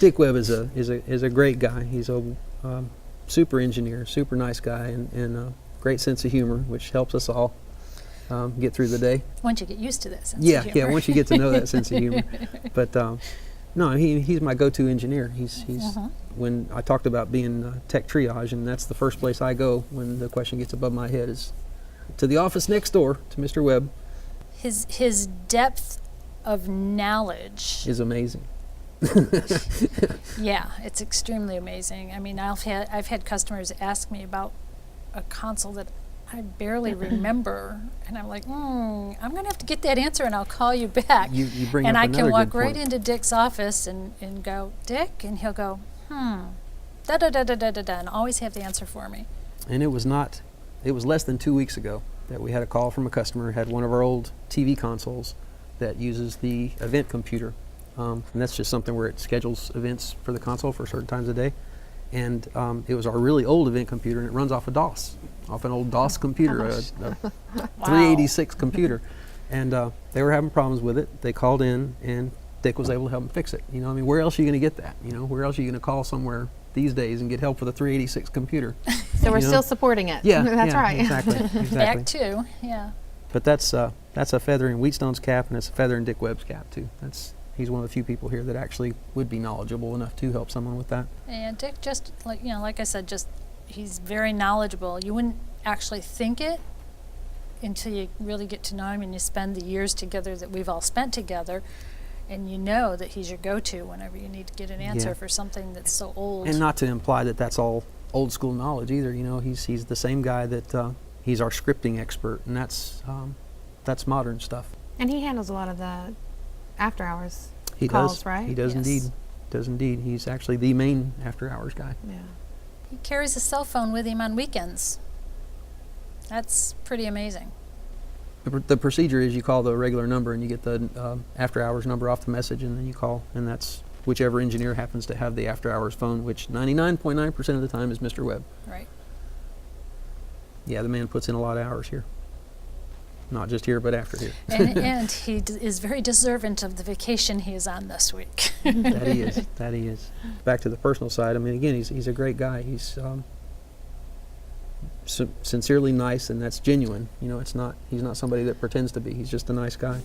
Dick Webb is a great guy. He's a super engineer, super nice guy, and a great sense of humor, which helps us all get through the day. Once you get used to that sense of humor. Yeah, once you get to know that sense of humor. But no, he's my go-to engineer. He's when I talked about being tech triage, and that's the first place I go when the question gets above my head is to the office next door to Mr. Webb. His depth of knowledge is amazing. Yeah, it's extremely amazing. I mean, I've had customers ask me about a console that I barely remember, and I'm like, I'm going to have to get that answer, and I'll call you back. You bring and up I another can walk good right point. into Dick's office and go, Dick, and he'll go, da da da da da da da, and always have the answer for me. And it was less than 2 weeks ago that we had a call from a customer who had one of our old TV consoles that uses the event computer. And that's just something where it schedules events for the console for certain times of day. And it was our really old event computer, and it runs off of DOS, off an old DOS computer, a 386 computer. And they were having problems with it. They called in, and Dick was able to help them fix it. You know, I mean, where else are you going to get that? You know, where else are you going to call somewhere these days and get help with a 386 computer? So we're still supporting it. Yeah, that's right. Exactly. Back to, yeah. But that's a feather in Wheatstone's cap, and it's a feather in Dick Webb's cap too. He's one of the few people here that actually would be knowledgeable enough to help someone with that. And Dick, just like I said, he's very knowledgeable. You wouldn't actually think it until you really get to know him and you spend the years together that we've all spent together, and you know that he's your go-to whenever you need to get an answer for something that's so old. And not to imply that that's all old school knowledge either. You know, he's the same guy that he's our scripting expert, and that's modern stuff. And he handles a lot of the after-hours He calls, does, right? He does indeed. Does indeed. He's actually the main after-hours guy. Yeah. He carries a cell phone with him on weekends. That's pretty amazing. The procedure is you call the regular number and you get the after-hours number off the message, and then you call, and that's whichever engineer happens to have the after-hours phone, which 99.9% of the time is Mr. Webb. Right. Yeah, the man puts in a lot of hours here. Not just here, but after here. And he is very deserving of the vacation he is on this week. That he is. That he is. Back to the personal side. I mean, again, he's a great guy. He's sincerely nice, and that's genuine. You know, he's not somebody that pretends to be. He's just a nice guy.